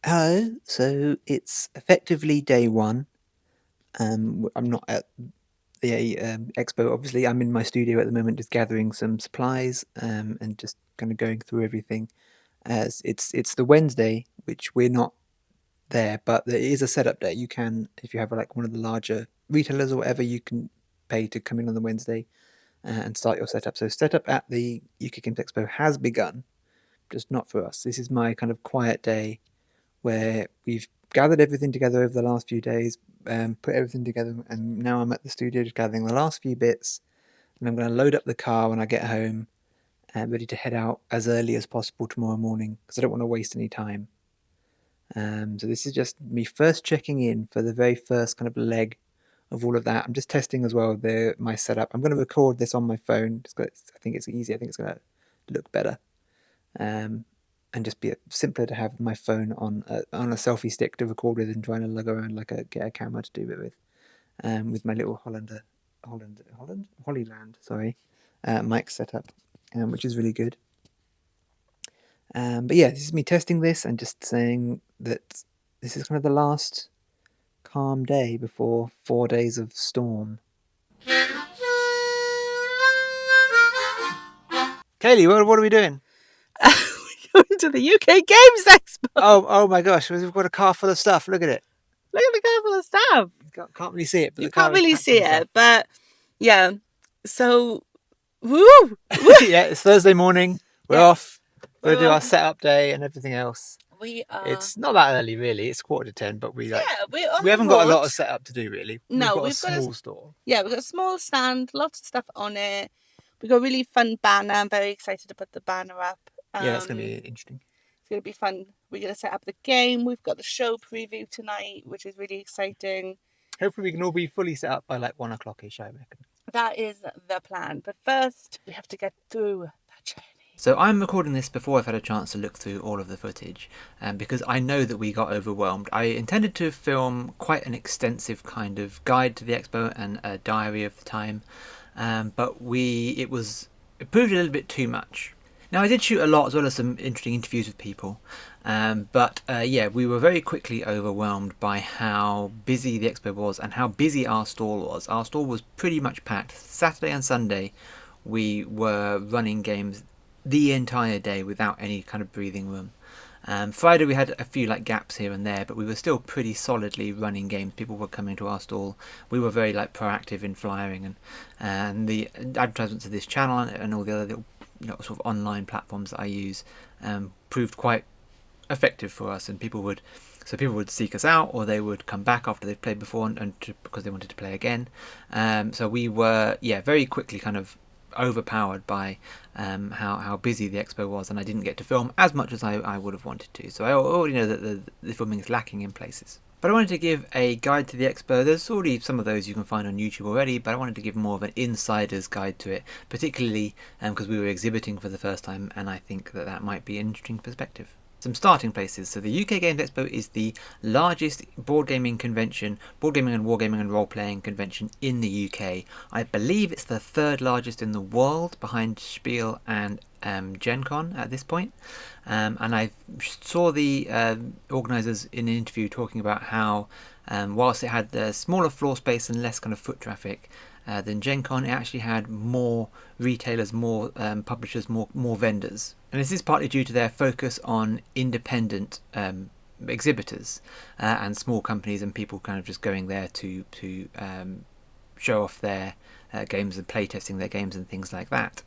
So it's effectively day one. I'm not at the expo. Obviously, I'm in my studio at the moment, just gathering some supplies and just kind of going through everything. As it's the Wednesday, which we're not there, but there is a setup day. You can, if you have like one of the larger retailers or whatever, you can pay to come in on the Wednesday and start your setup. So setup at the UK Games Expo has begun, just not for us. This is my kind of quiet day where we've gathered everything together over the last few days, put everything together, and now I'm at the studio just gathering the last few bits, and I'm going to load up the car when I get home and ready to head out as early as possible tomorrow morning because I don't want to waste any time. So this is just me first checking in for the very first kind of leg of all of that. I'm just testing as well my setup. I'm going to record this on my phone. I think it's easy. I think it's going to look better. And just be simpler to have my phone on a selfie stick to record with and trying to lug around get a camera to do it with my little Hollyland, sorry, mic setup, which is really good. But yeah, this is me testing this and just saying that this is kind of the last calm day before 4 days of storm. Kaylee, what are we doing? We're going to the UK Games Expo. Oh my gosh, we've got a car full of stuff. Look at it. Look at the car full of stuff. Can't really see it, but you can't really see it, but yeah. So, woo! Yeah, it's Thursday morning. We're off. We'll do our setup day and everything else. It's not that early, really. It's 9:45, but we haven't got a lot of setup to do, really. No, we've got a small store. Yeah, we've got a small stand, lots of stuff on it. We've got a really fun banner. I'm very excited to put the banner up. Yeah, it's going to be interesting. It's going to be fun. We're going to set up the game. We've got the show preview tonight, which is really exciting. Hopefully we can all be fully set up by like 1 o'clock-ish, I reckon. That is the plan. But first, we have to get through that journey. So I'm recording this before I've had a chance to look through all of the footage, because I know that we got overwhelmed. I intended to film quite an extensive kind of guide to the expo and a diary of the time, but it proved a little bit too much. Now I did shoot a lot as well as some interesting interviews with people, but we were very quickly overwhelmed by how busy the expo was and how busy our stall was. Our stall was pretty much packed. Saturday and Sunday we were running games the entire day without any kind of breathing room. Friday we had a few gaps here and there, but we were still pretty solidly running games. People were coming to our stall. We were very proactive in flyering, and the advertisements of this channel and all the other little sort of online platforms that I use proved quite effective for us, and people would seek us out, or they would come back after they've played before because they wanted to play again. So we were very quickly kind of overpowered by how busy the expo was, and I didn't get to film as much as I would have wanted to. So I already know that the filming is lacking in places. But I wanted to give a guide to the expo. There's already some of those you can find on YouTube already, but I wanted to give more of an insider's guide to it, particularly because we were exhibiting for the first time, and I think that might be an interesting perspective. Some starting places. So the UK Games Expo is the largest board gaming and wargaming and role-playing convention in the UK. I believe it's the third largest in the world, behind Spiel and Gen Con at this point. And I saw the organisers in an interview talking about how whilst it had the smaller floor space and less kind of foot traffic than Gen Con, it actually had more retailers, more publishers, more vendors. And this is partly due to their focus on independent exhibitors and small companies and people kind of just going there to show off their games and playtesting their games and things like that,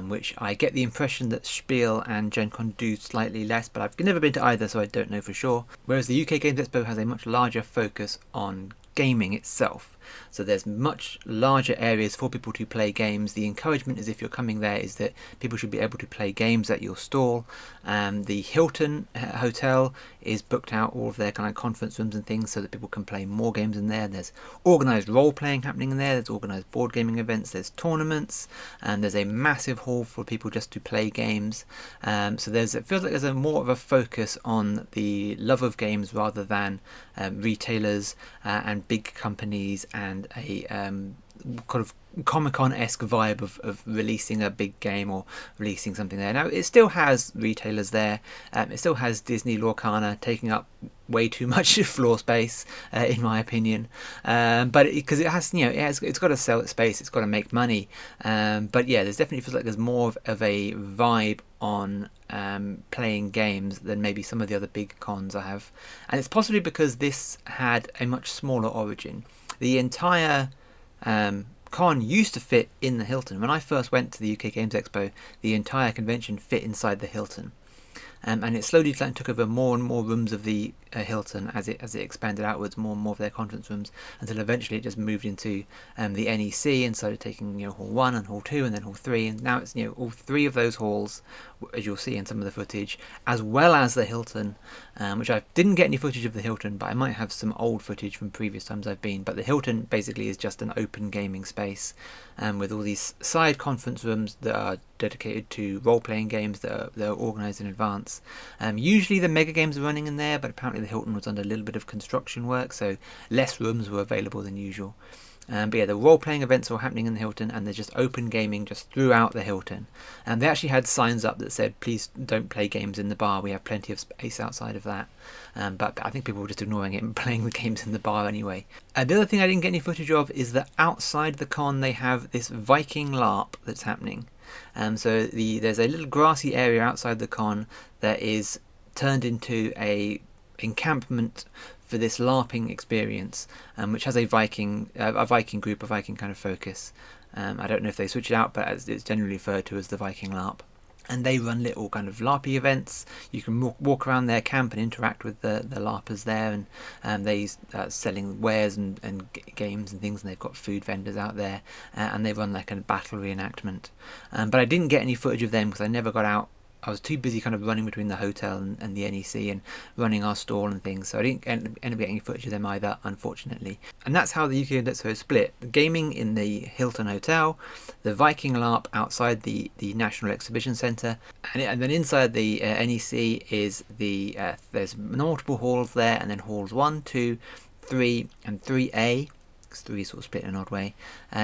which I get the impression that Spiel and Gen Con do slightly less, but I've never been to either, so I don't know for sure. Whereas the UK Games Expo has a much larger focus on gaming itself. So there's much larger areas for people to play games. The encouragement is, if you're coming there, is that people should be able to play games at your stall. The Hilton Hotel is booked out all of their kind of conference rooms and things so that people can play more games in there. There's organised role-playing happening in there. There's organised board gaming events. There's tournaments. And there's a massive hall for people just to play games. So it feels like there's more of a focus on the love of games rather than retailers and big companies and a kind of Comic-Con-esque vibe of releasing a big game or releasing something there. Now, it still has retailers there. It still has Disney Lorcana taking up way too much floor space, in my opinion. But because it has, it's got to sell its space, it's got to make money. But yeah, there's definitely feels like there's more of a vibe on playing games than maybe some of the other big cons I have, and it's possibly because this had a much smaller origin. The entire con used to fit in the Hilton. When I first went to the UK Games Expo, the entire convention fit inside the Hilton. And it slowly took over more and more rooms of the Hilton as it expanded outwards, more and more of their conference rooms, until eventually it just moved into the NEC and started taking Hall 1 and Hall 2 and then Hall 3, and now it's all three of those halls, as you'll see in some of the footage, as well as the Hilton, which I didn't get any footage of the Hilton, but I might have some old footage from previous times I've been. But the Hilton basically is just an open gaming space, with all these side conference rooms that are dedicated to role-playing games that are organised in advance. Usually the mega games are running in there, but apparently the Hilton was under a little bit of construction work, so less rooms were available than usual. But yeah, the role-playing events were happening in the Hilton, and there's just open gaming just throughout the Hilton. And they actually had signs up that said, please don't play games in the bar, we have plenty of space outside of that. But I think people were just ignoring it and playing the games in the bar anyway. The other thing I didn't get any footage of is that outside the con they have this Viking LARP that's happening. So there's a little grassy area outside the con that is turned into a encampment for this LARPing experience, which has a Viking group, a Viking kind of focus. I don't know if they switch it out, but it's generally referred to as the Viking LARP. And they run little kind of LARPy events. You can walk around their camp and interact with the LARPers there, and they selling wares and games and things, and they've got food vendors out there, and they run like a battle reenactment. But I didn't get any footage of them because I never got out. I was too busy kind of running between the hotel and the NEC and running our stall and things, so I didn't end up getting any footage of them either, unfortunately. And that's how the UK Expo is split. The gaming in the Hilton Hotel, the Viking LARP outside the National Exhibition Centre, and then inside the NEC is there's multiple halls there, and then halls 1, 2, 3 and 3A. 3 sort of split in an odd way,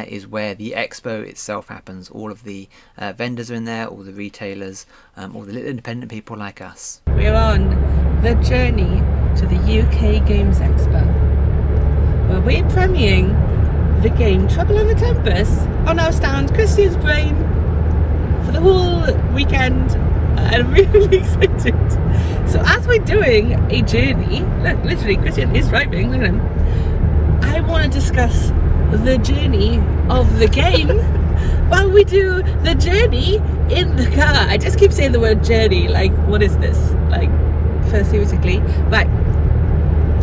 is where the expo itself happens. All of the vendors are in there, all the retailers, all the little independent people like us. We're on the journey to the UK Games Expo, where we're premiering the game Trouble on the Tempus on our stand, Christian's Brain, for the whole weekend. I'm really excited. So as we're doing a journey, look, literally Christian is driving, look at him. I want to discuss the journey of the game while we do the journey in the car. I just keep saying the word journey, like, what is this? Like, theoretically. Right,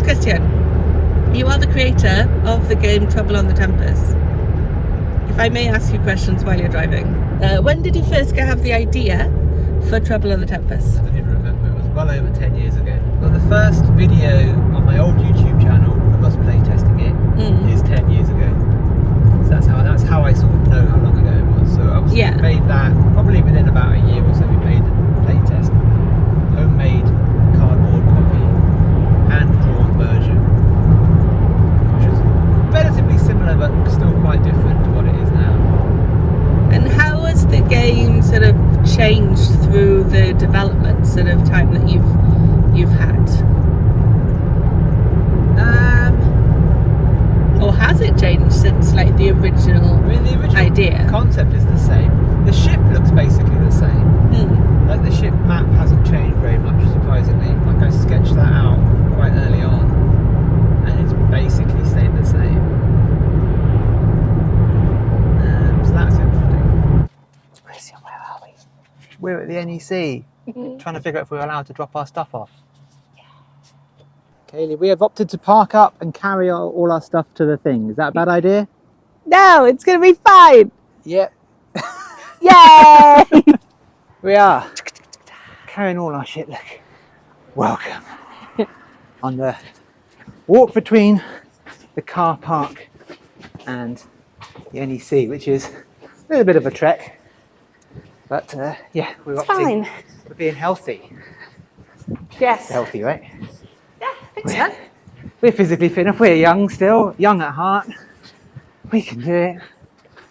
Christian, you are the creator of the game Trouble on the Tempus. If I may ask you questions while you're driving. When did you first have the idea for Trouble on the Tempus? I don't even remember, it was well over 10 years ago. Well, the first video on my old YouTube channel of us playtesting it is 10 years ago. So that's how I sort of know how long ago it was. So obviously we made that probably within about a year or so. We made a playtest, homemade cardboard copy, hand-drawn version, which was relatively similar but still quite different to what it is now. And how has the game sort of changed through the development sort of time that you've had? Or has it changed since like the original idea? Concept is the same. The ship looks basically the same. Like the ship map hasn't changed very much, surprisingly. Like I sketched that out quite early on, and it's basically stayed the same. So that's interesting. Where are we? We're at the NEC, trying to figure out if we're allowed to drop our stuff off. Kaylee, we have opted to park up and carry all our stuff to the thing. Is that a bad idea? No, it's going to be fine. Yep. Yay! We are carrying all our shit. Look, welcome on the walk between the car park and the NEC, which is a little bit of a trek. But yeah, we're opting. Fine. We're being healthy. Yes. It's healthy, right? Yeah, I think so. We're physically fit enough. We're young still, young at heart. We can do it.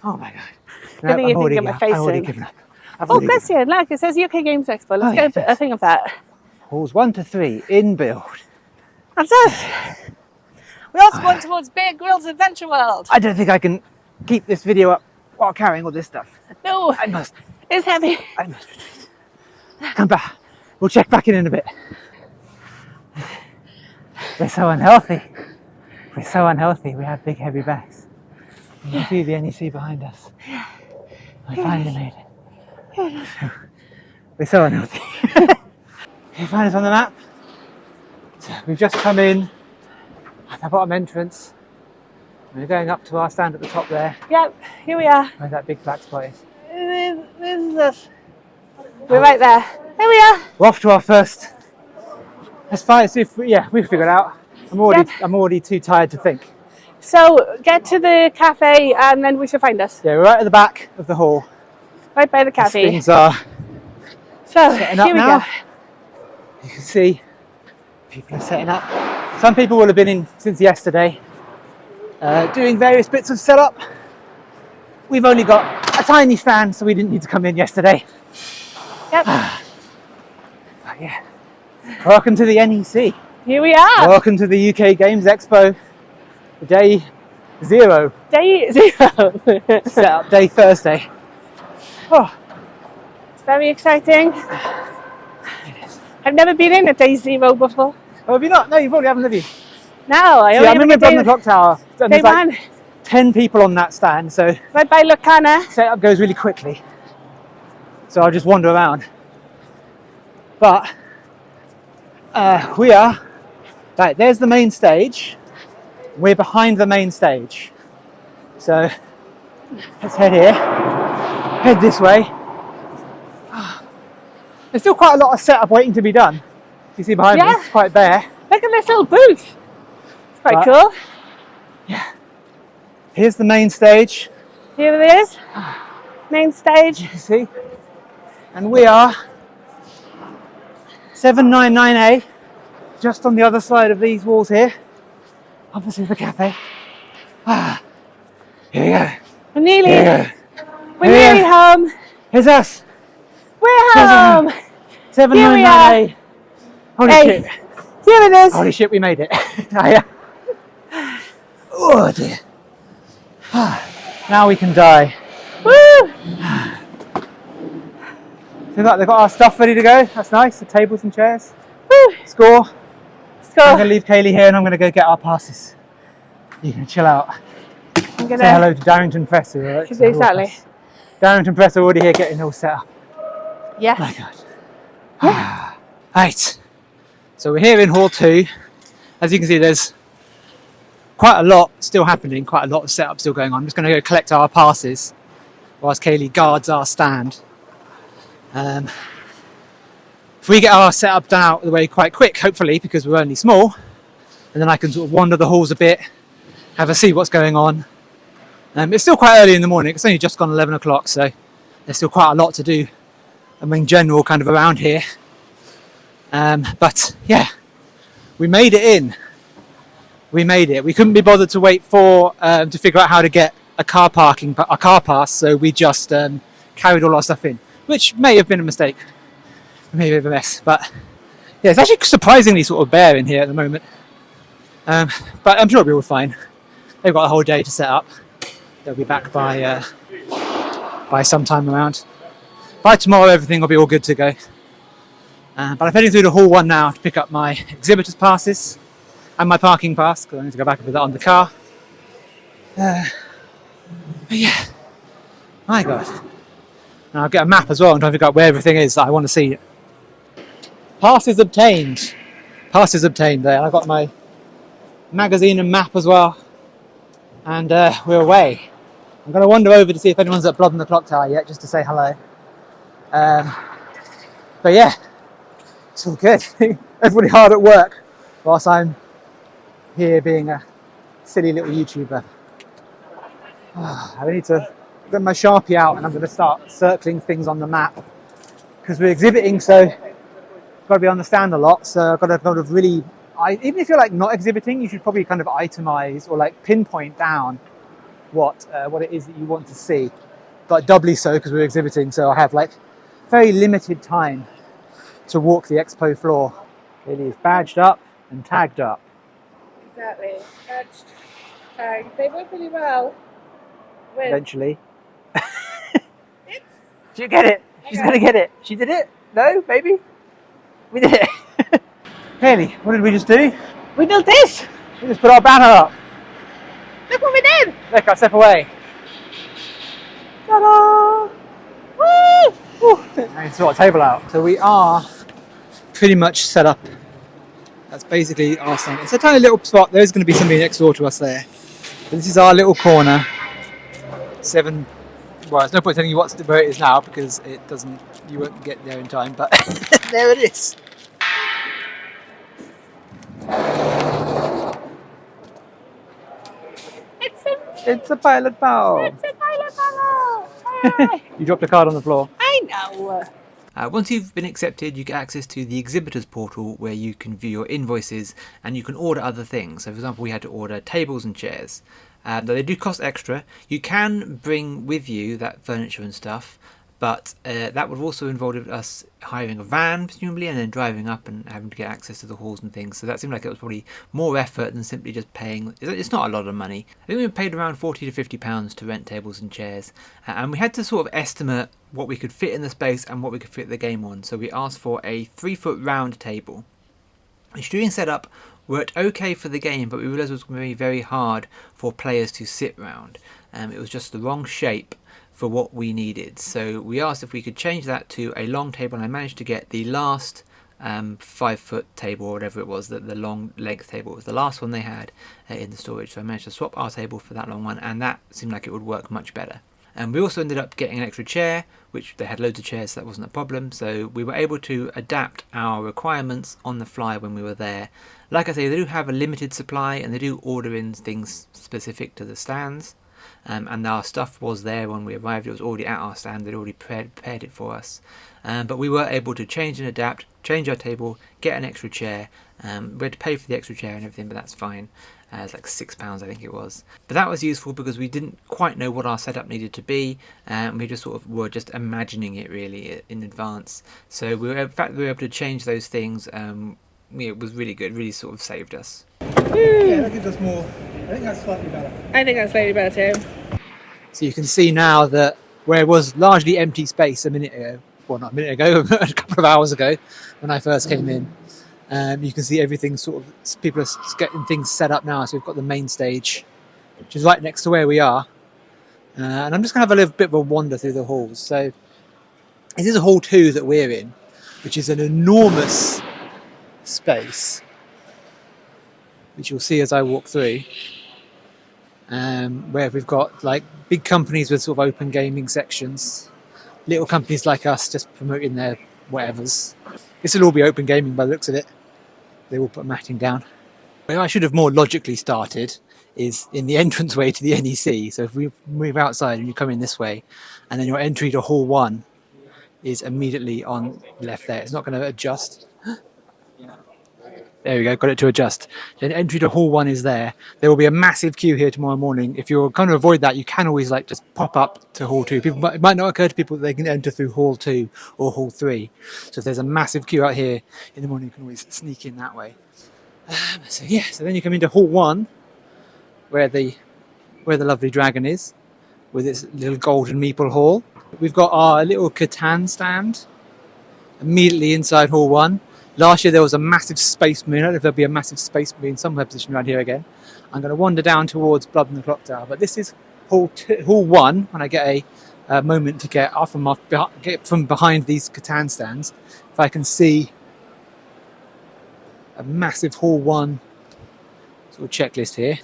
Oh my god. I think you didn't get my face I've already in. given up. Oh, Christian, look, it says UK Games Expo. Let's yeah, get a thing of that. Halls 1 to 3 in build. That's us. We're also going towards Bear Grylls Adventure World. I don't think I can keep this video up while carrying all this stuff. No, I must. it's heavy. I must retreat. Come back. We'll check back in a bit. We're so unhealthy. We're so unhealthy. We have big heavy bags. You can see the NEC behind us. We finally made it. We're so unhealthy. You find us on the map? We've just come in at the bottom entrance. We're going up to our stand at the top there. Yep, here we are. Where that big black spot is. This is us. We're right there. There we are. We're off to our first. Let's find. See if we figured it out. I'm already too tired to think. So get to the cafe and then we should find us. Yeah, we're right at the back of the hall. Right by the cafe. Things are So setting up here we now. go. You can see people are setting up. Some people will have been in since yesterday, doing various bits of setup. We've only got a tiny stand, so we didn't need to come in yesterday. Yep. But yeah. Welcome to the NEC. Here we are. Welcome to the UK Games Expo. Day 0. Day 0. Setup day Thursday. Oh, It's very exciting. I've never been in a day 0 before. oh, have you not? No, you probably haven't, have you? No, I See, only I'm ever in the get day, clock tower. And day there's like 1. 10 people on that stand, so Right by Lucana. setup goes really quickly. So I'll just wander around. But we are right. There's the main stage. We're behind the main stage. So let's head here. Head this way. There's still quite a lot of setup waiting to be done. You see behind me, it's quite bare. Look at this little booth. It's quite But- cool. Here's the main stage. Here it is. Main stage. You can see. And we are 799A, just on the other side of these walls here, opposite the cafe. Here we go. We're nearly, Here we go. we're nearly home. Here's us. We're home. 799A. Holy Hey. shit. Here it is. Holy shit, we made it. Oh dear. Now we can die. Woo! So they've got our stuff ready to go. That's nice. The tables and chairs. Woo! Score. Let's I'm go. going to leave Kaylee here and I'm going to go get our passes. You can chill out. I'm Say gonna. hello to Darrington Press. Who are Exactly. Darrington Press are already here getting all set up. Yes. My God. Right. So we're here in Hall 2. As you can see, there's quite a lot still happening, quite a lot of setup still going on. I'm just going to go collect our passes whilst Kaylee guards our stand. If we get our setup done out of the way quite quick, hopefully, because we're only small, and then I can sort of wander the halls a bit, have a see what's going on. It's still quite early in the morning. It's only just gone 11 o'clock, so there's still quite a lot to do. In general, kind of around here. But yeah, we made it in. We made it. We couldn't be bothered to wait for to figure out how to get a car pass, so we just carried all our stuff in, which may have been a mistake, maybe a mess. But yeah, it's actually surprisingly sort of bare in here at the moment. But I'm sure it'll be all fine. They've got a whole day to set up. They'll be back by sometime around. By tomorrow, everything will be all good to go. But I'm heading through to Hall 1 now to pick up my exhibitor's passes and my parking pass, because I need to go back and put that on the car. But yeah, my God. And I'll get a map as well and try to figure out where everything is that I want to see. Passes obtained. Passes obtained there. I got my magazine and map as well. And we're away. I'm going to wander over to see if anyone's at Blood on the Clock Tower yet, just to say hello. But yeah, it's all good. Everybody hard at work whilst I'm here being a silly little YouTuber. I need to get my Sharpie out and I'm going to start circling things on the map, because we're exhibiting, so I've got to be on the stand a lot, so I've got to kind of really, even if you're like not exhibiting, you should probably kind of itemize or like pinpoint down what it is that you want to see, but doubly so because we're exhibiting, so I have like very limited time to walk the expo floor. It is badged up and tagged up. Exactly. Badged, tagged. They work really well. With Eventually. Did you get it? She's gonna get it. She did it? No, maybe? We did it. Haley, what did we just do? We built this! We just put our banner up. Look what we did! Look, I step away. Ta-da! Woo! Woo! And sort of table out. So we are pretty much set up. That's basically our stand. It's a tiny little spot. There's going to be somebody next door to us there. But this is our little corner. Well, there's no point telling you where it is now because you won't get there in time, but there it is. It's a pilot bow. It's a pilot bow! You dropped a card on the floor. I know! Once you've been accepted, you get access to the Exhibitor's portal where you can view your invoices and you can order other things. So for example, we had to order tables and chairs. Though they do cost extra. You can bring with you that furniture and stuff, but that would also involve us hiring a van presumably and then driving up and having to get access to the halls and things. So that seemed like it was probably more effort than simply just paying. It's not a lot of money. I think we paid around £40 to £50 to rent tables and chairs, and we had to sort of estimate what we could fit in the space and what we could fit the game on. So we asked for a 3-foot round table, which during setup worked okay for the game, but we realised it was going to be very hard for players to sit round. It was just the wrong shape for what we needed. So we asked if we could change that to a long table, and I managed to get the last 5-foot table or whatever it was, the long length table. It was the last one they had in the storage. So I managed to swap our table for that long one, and that seemed like it would work much better. And we also ended up getting an extra chair, which they had loads of chairs, so that wasn't a problem. So we were able to adapt our requirements on the fly when we were there. Like I say, they do have a limited supply and they do order in things specific to the stands. And our stuff was there when we arrived. It was already at our stand. They'd already prepared it for us. But we were able to change and adapt, change our table, get an extra chair. We had to pay for the extra chair and everything, but that's fine. It's like £6 I think it was. But that was useful because we didn't quite know what our setup needed to be, and we just sort of were just imagining it really in advance. So we were able to change those things. It was really good, really sort of saved us. Yeah, that gives us more. I think that's slightly better. I think that's slightly better too. So you can see now that where it was largely empty space a minute ago, well not a minute ago, a couple of hours ago when I first came in, you can see everything sort of, people are getting things set up now. So we've got the main stage, which is right next to where we are. And I'm just going to have a little bit of a wander through the halls. So this is hall 2 that we're in, which is an enormous space, which you'll see as I walk through, where we've got like big companies with sort of open gaming sections, little companies like us just promoting their whatevers. This will all be open gaming by the looks of it. They will put matting down. Where I should have more logically started is in the entranceway to the NEC. So if we move outside and you come in this way, and then your entry to hall 1 is immediately on the left there. It's not going to adjust. There we go, got it to adjust. Then entry to hall 1 is there. There will be a massive queue here tomorrow morning. If you're going to avoid that, you can always like just pop up to hall 2. It might not occur to people that they can enter through hall 2 or hall 3. So if there's a massive queue out here in the morning, you can always sneak in that way. So then you come into hall 1, where the lovely dragon is, with its little golden meeple hall. We've got our little Catan stand immediately inside hall 1. Last year there was a massive space marine. I don't know if there'll be a massive space marine somewhere positioned around here again. I'm going to wander down towards Blood and the Clock Tower, but this is hall 1. When I get a moment to get from behind these Catan stands, if I can see a massive hall 1 sort of checklist here.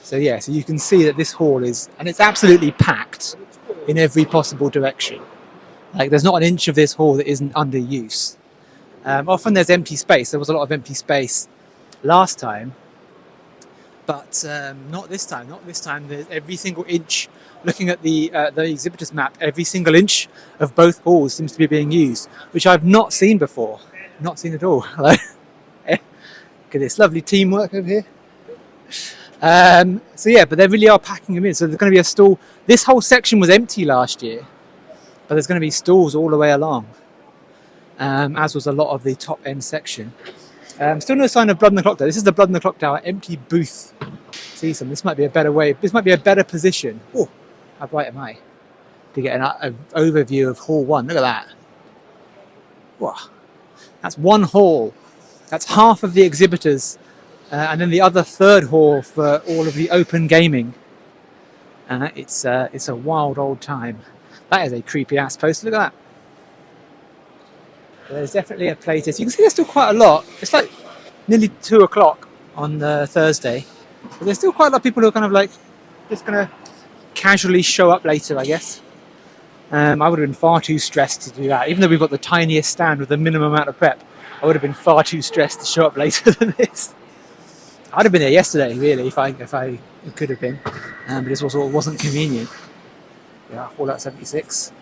So you can see that this hall is, and it's absolutely packed in every possible direction. Like there's not an inch of this hall that isn't under use. Often there's empty space. There was a lot of empty space last time, but not this time. Not this time. There's every single inch. Looking at the exhibitor's map, every single inch of both halls seems to be being used, which I've not seen before. Not seen at all. Hello. Look at this lovely teamwork over here. So yeah, but they really are packing them in. So there's going to be a stall. This whole section was empty last year, but there's going to be stalls all the way along, as was a lot of the top end section. Still no sign of Blood on the Clock Tower. This is the Blood on the Clock Tower empty booth. See some. This might be a better way. This might be a better position. Oh, how bright am I? To get an overview of Hall 1. Look at that. Wow. That's one hall. That's half of the exhibitors, and then the other third hall for all of the open gaming. It's a wild old time. That is a creepy ass poster. Look at that. There's definitely a playtest. You can see there's still quite a lot. It's like nearly 2 o'clock on Thursday. But there's still quite a lot of people who are kind of like just going to casually show up later, I guess. I would have been far too stressed to do that. Even though we've got the tiniest stand with the minimum amount of prep, I would have been far too stressed to show up later than this. I'd have been there yesterday, really, if I could have been. But this wasn't convenient. Yeah, Fallout 76.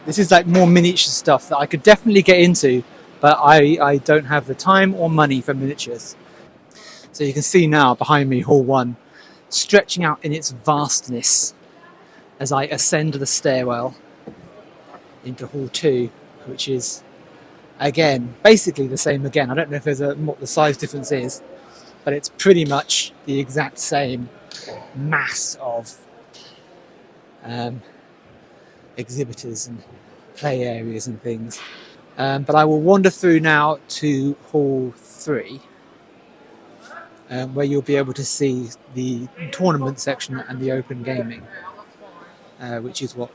This is like more miniature stuff that I could definitely get into, but I don't have the time or money for miniatures. So you can see now behind me Hall 1 stretching out in its vastness as I ascend the stairwell into Hall 2, which is again basically the same again. I don't know if there's what the size difference is, but it's pretty much the exact same mass of exhibitors and play areas and things. But I will wander through now to Hall 3, where you'll be able to see the tournament section and the open gaming, which is what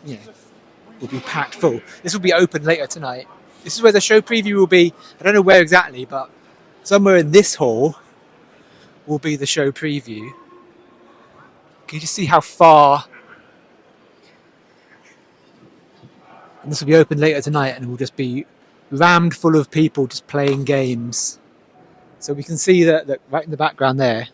will be packed full. This will be open later tonight. This is where the show preview will be. I don't know where exactly, but somewhere in this hall will be the show preview. Can you just see how far? And this will be open later tonight, and it will just be rammed full of people just playing games. So we can see that right in the background there,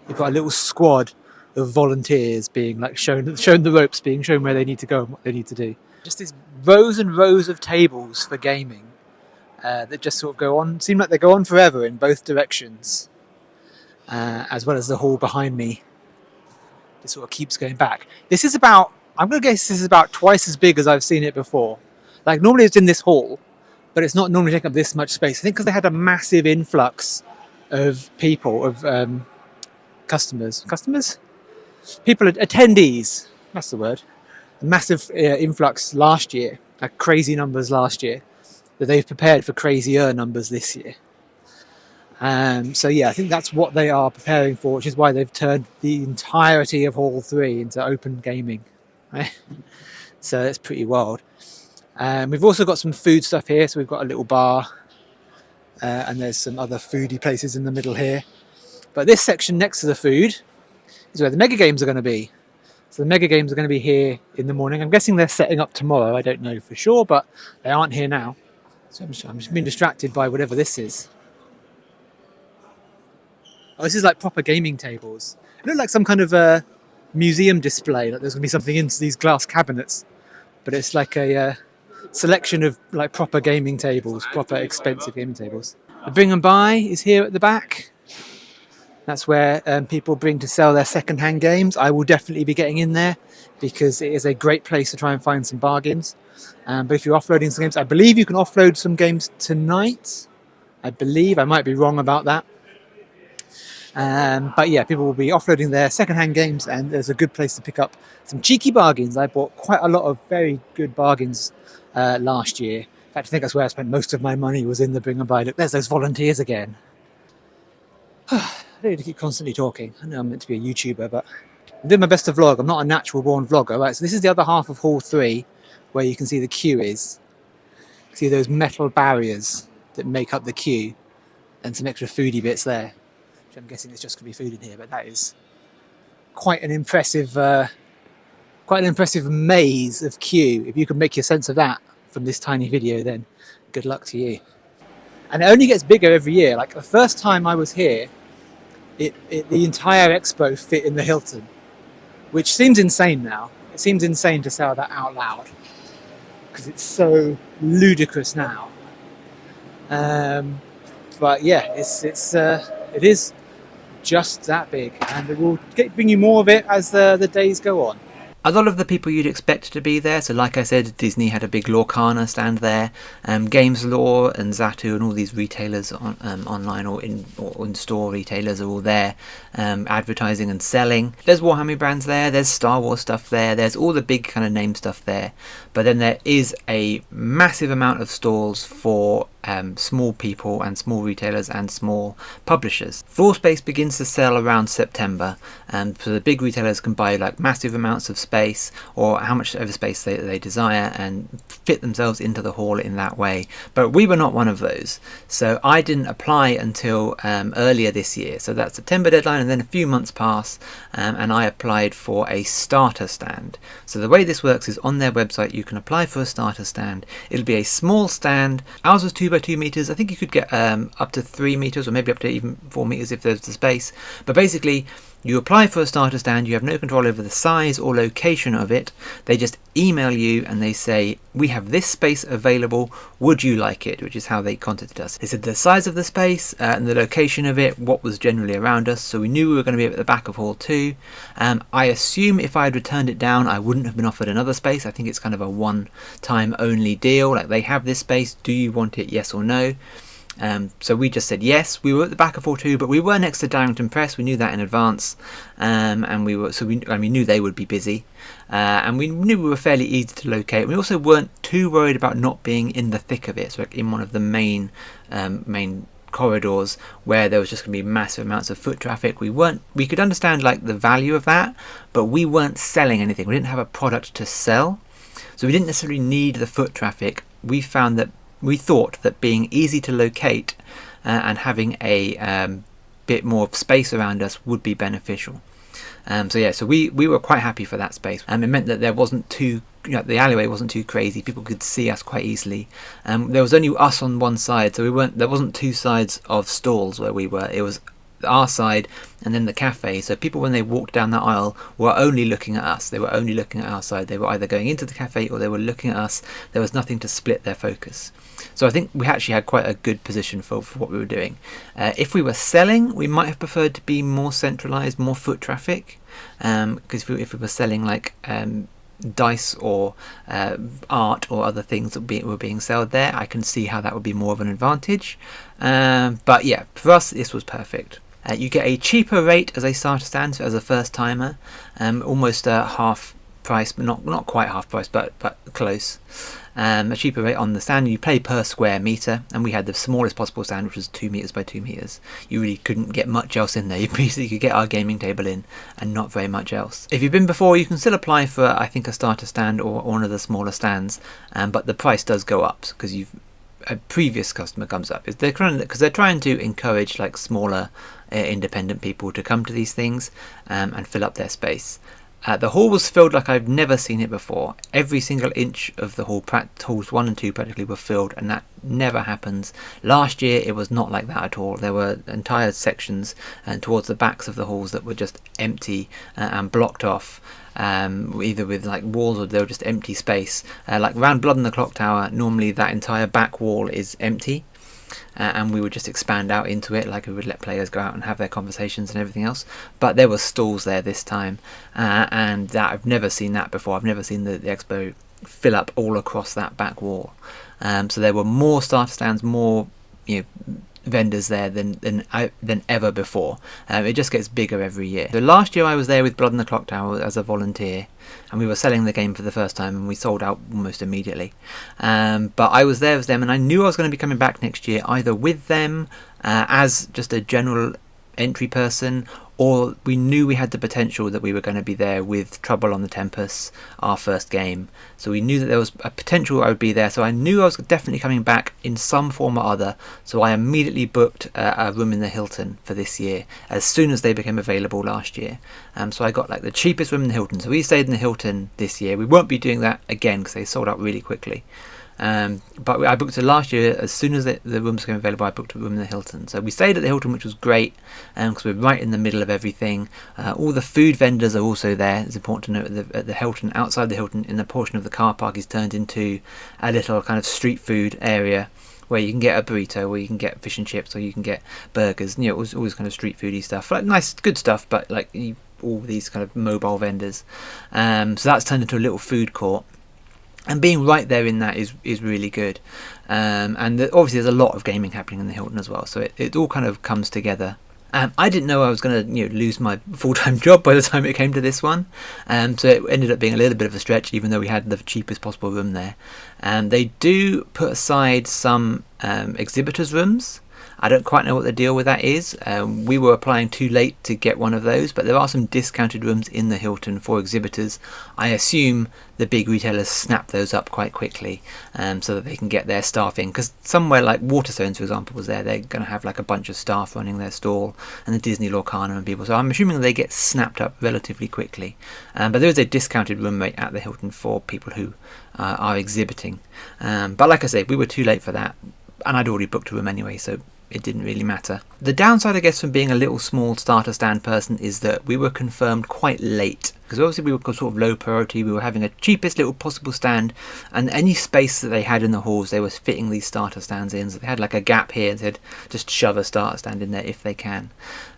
you've got a little squad of volunteers being like shown the ropes, being shown where they need to go and what they need to do. Just these rows and rows of tables for gaming that just sort of go on, seem like they go on forever in both directions, as well as the hall behind me. It sort of keeps going back. This is about, I'm going to guess this is about twice as big as I've seen it before. Like normally it's in this hall, but it's not normally taking up this much space. I think because they had a massive influx of people, of customers, people, attendees, that's the word. A massive influx last year, like crazy numbers last year, that they've prepared for crazier numbers this year. So yeah, I think that's what they are preparing for, which is why they've turned the entirety of Hall 3 into open gaming. Right? So it's pretty wild. We've also got some food stuff here, so we've got a little bar, and there's some other foodie places in the middle here. But this section next to the food is where the mega games are going to be. So the mega games are going to be here in the morning. I'm guessing they're setting up tomorrow. I don't know for sure, but they aren't here now. So I'm just being distracted by whatever this is. Oh, this is like proper gaming tables. It looks like some kind of a museum display. Like there's going to be something in these glass cabinets, but it's like a selection of like proper gaming tables, proper expensive gaming tables. The Bring and Buy is here at the back. That's where people bring to sell their second-hand games. I will definitely be getting in there because it is a great place to try and find some bargains. But if you're offloading some games, I believe you can offload some games tonight. I believe, I might be wrong about that. But yeah, people will be offloading their second-hand games, and there's a good place to pick up some cheeky bargains. I bought quite a lot of very good bargains last year. In fact, I think that's where I spent most of my money, was in the Bring and Buy. Look, there's those volunteers again. I don't need to keep constantly talking. I know I'm meant to be a YouTuber, but I'm doing my best to vlog. I'm not a natural born vlogger. Right, so this is the other half of Hall 3, where you can see the queue is. See those metal barriers that make up the queue, and some extra foodie bits there. Which I'm guessing it's just going to be food in here, but that is quite an impressive maze of queue. If you can make your sense of that from this tiny video, then good luck to you. And it only gets bigger every year. Like the first time I was here, the entire Expo fit in the Hilton, which seems insane now. It seems insane to say that out loud because it's so ludicrous now. But yeah, it is just that big, and we'll bring you more of it as the days go on. A lot of the people you'd expect to be there. So like I said, Disney had a big Lorcana stand there. Games Law and Zatu and all these retailers online or in store retailers are all there, advertising and selling. There's Warhammer brands there, there's Star Wars stuff there, there's all the big kind of name stuff there. But then there is a massive amount of stalls for small people and small retailers and small publishers. Floor space begins to sell around September, and so the big retailers can buy like massive amounts of space, or how much ever space they desire, and fit themselves into the hall in that way. But we were not one of those, so I didn't apply until earlier this year. So that September deadline, and then a few months pass, and I applied for a starter stand. So the way this works is on their website you can apply for a starter stand. It'll be a small stand. Ours was 2 by 2 meters. I think you could get up to 3 meters, or maybe up to even 4 meters if there's the space. But basically, you apply for a starter stand, you have no control over the size or location of it. They just email you and they say, we have this space available, would you like it? Which is how they contacted us. They said the size of the space and the location of it, what was generally around us, so we knew we were going to be at the back of Hall 2. I assume if I had returned it down, I wouldn't have been offered another space. I think it's kind of a one-time only deal, like they have this space, do you want it, yes or no? So we just said yes. We were at the back of Hall 2, but we were next to Darrington Press. We knew that in advance, and we knew they would be busy, and we knew we were fairly easy to locate. We also weren't too worried about not being in the thick of it, so like in one of the main corridors where there was just going to be massive amounts of foot traffic. We could understand like the value of that, but we weren't selling anything. We didn't have a product to sell, so we didn't necessarily need the foot traffic. We thought that being easy to locate and having a bit more space around us would be beneficial. So we were quite happy for that space. It meant that there wasn't too, the alleyway wasn't too crazy. People could see us quite easily. There was only us on one side, so there wasn't two sides of stalls where we were. It was our side and then the cafe, so people when they walked down that aisle were only looking at us. They were only looking at our side. They were either going into the cafe or they were looking at us. There was nothing to split their focus. So I think we actually had quite a good position for what we were doing. If we were selling, we might have preferred to be more centralized, more foot traffic, because if we were selling like dice or art or other things that were being sold there, I can see how that would be more of an advantage. But yeah, for us this was perfect. You get a cheaper rate as a starter stand, so as a first timer, almost half price, but not quite half price, but close. A cheaper rate on the stand. You pay per square meter, and we had the smallest possible stand, which was 2 meters by 2 meters. You really couldn't get much else in there. You basically could get our gaming table in and not very much else. If you've been before, you can still apply for I think a starter stand or one of the smaller stands, but the price does go up because a previous customer comes up. Because they're trying to encourage like smaller independent people to come to these things and fill up their space. The hall was filled like I've never seen it before. Every single inch of the hall, halls 1 and 2 practically, were filled, and that never happens. Last year it was not like that at all. There were entire sections towards the backs of the halls that were just empty and blocked off, either with like walls or they were just empty space. Like around Blood and the Clock Tower, normally that entire back wall is empty. And we would just expand out into it, like we would let players go out and have their conversations and everything else. But there were stalls there this time, and that I've never seen that before. I've never seen the Expo fill up all across that back wall. So there were more starter stands, more vendors there than ever before. It just gets bigger every year. The last year I was there with Blood and the Clock Tower as a volunteer, and we were selling the game for the first time, and we sold out almost immediately. But I was there with them, and I knew I was going to be coming back next year, either with them as just a general entry person, or we knew we had the potential that we were going to be there with Trouble on the Tempus, our first game. So we knew that there was a potential I would be there, so I knew I was definitely coming back in some form or other. So I immediately booked a room in the Hilton for this year as soon as they became available last year. So I got like the cheapest room in the Hilton, so we stayed in the Hilton this year. We won't be doing that again because they sold out really quickly. But I booked it last year. As soon as the rooms became available, I booked a room in the Hilton. So we stayed at the Hilton, which was great because we're right in the middle of everything. All the food vendors are also there. It's important to note that the Hilton, outside the Hilton, in the portion of the car park, is turned into a little kind of street food area where you can get a burrito, or you can get fish and chips, or you can get burgers. You know, it was always kind of street foody stuff, like nice, good stuff, but like all these kind of mobile vendors. So that's turned into a little food court. And being right there in that is really good. And obviously there's a lot of gaming happening in the Hilton as well, so it all kind of comes together. I didn't know I was going to lose my full-time job by the time it came to this one, so it ended up being a little bit of a stretch, even though we had the cheapest possible room there. They do put aside some exhibitors rooms. I don't quite know what the deal with that is. We were applying too late to get one of those, but there are some discounted rooms in the Hilton for exhibitors. I assume the big retailers snap those up quite quickly, so that they can get their staff in, because somewhere like Waterstones, for example, was there. They're going to have like a bunch of staff running their stall, and the Disney Lorcaner and people, so I'm assuming they get snapped up relatively quickly. But there is a discounted room rate at the Hilton for people who are exhibiting, but like I say, we were too late for that, and I'd already booked a room anyway, so it didn't really matter. The downside, I guess, from being a little small starter stand person is that we were confirmed quite late, because obviously we were sort of low priority. We were having a cheapest little possible stand, and any space that they had in the halls, they were fitting these starter stands in, so they had like a gap here and said just shove a starter stand in there if they can.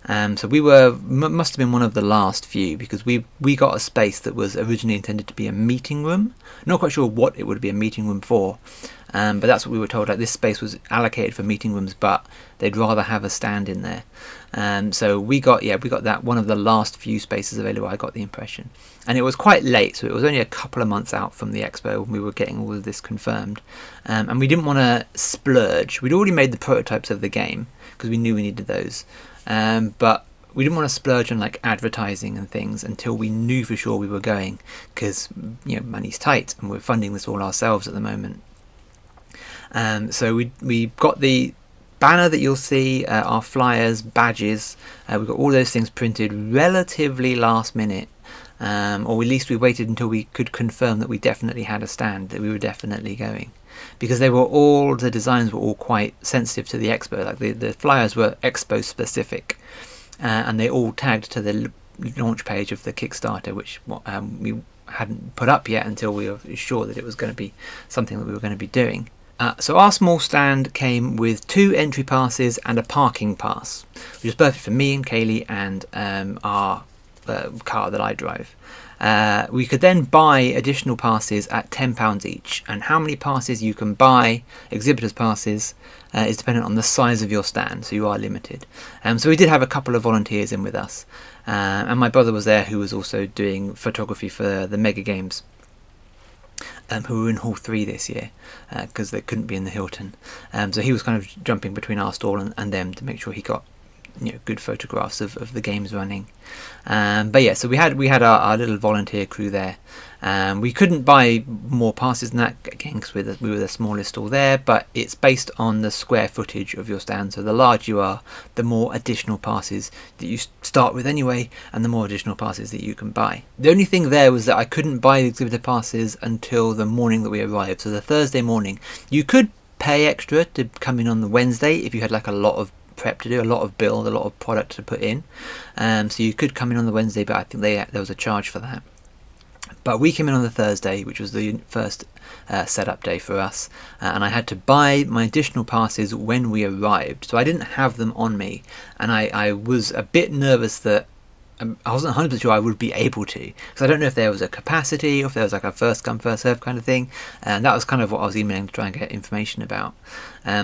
So we must have been one of the last few, because we got a space that was originally intended to be a meeting room. Not quite sure what it would be a meeting room for, but that's what we were told. Like, this space was allocated for meeting rooms, but they'd rather have a stand in there. So we got that, one of the last few spaces available, I got the impression. And it was quite late, so it was only a couple of months out from the Expo when we were getting all of this confirmed. And we didn't want to splurge. We'd already made the prototypes of the game, because we knew we needed those. But we didn't want to splurge on like advertising and things until we knew for sure we were going, because money's tight and we're funding this all ourselves at the moment. So we got the banner that you'll see, our flyers, badges. We got all those things printed relatively last minute, or at least we waited until we could confirm that we definitely had a stand, that we were definitely going, because the designs were all quite sensitive to the Expo. Like the flyers were Expo specific, and they all tagged to the launch page of the Kickstarter, which we hadn't put up yet until we were sure that it was going to be something that we were going to be doing. So our small stand came with 2 entry passes and a parking pass, which was perfect for me and Kaylee and our car that I drive. We could then buy additional passes at £10 each, and how many passes you can buy, exhibitors passes, is dependent on the size of your stand, so you are limited. So we did have a couple of volunteers in with us, and my brother was there, who was also doing photography for the Mega Games, who were in Hall 3 this year, because they couldn't be in the Hilton. So he was kind of jumping between our stall and them to make sure he got good photographs of the games running. But yeah, so we had our little volunteer crew there. We couldn't buy more passes than that, again, because we were the smallest stall there, but it's based on the square footage of your stand. So the larger you are, the more additional passes that you start with anyway, and the more additional passes that you can buy. The only thing there was that I couldn't buy the exhibitor passes until the morning that we arrived. So the Thursday morning, you could pay extra to come in on the Wednesday if you had like a lot of prep to do, a lot of build, a lot of product to put in. So you could come in on the Wednesday, but I think there was a charge for that. But we came in on the Thursday, which was the first setup day for us, and I had to buy my additional passes when we arrived. So I didn't have them on me, and I was a bit nervous that I wasn't 100% sure I would be able to, because I don't know if there was a capacity or if there was like a first come first serve kind of thing, and that was kind of what I was emailing to try and get information about.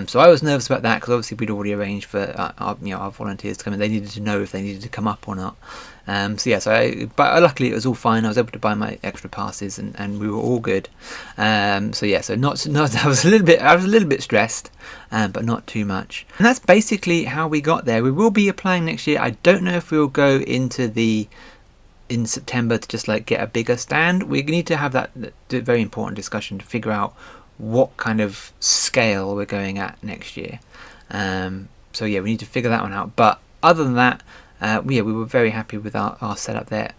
So I was nervous about that, because obviously we'd already arranged for our volunteers to come in. They needed to know if they needed to come up or not. But luckily it was all fine. I was able to buy my extra passes, and we were all good. I was a little bit stressed, but not too much. And that's basically how we got there. We will be applying next year. I don't know if we'll go into in September to just like get a bigger stand. We need to have that very important discussion to figure out what kind of scale we're going at next year. So yeah, we need to figure that one out. But other than that, we were very happy with our setup there.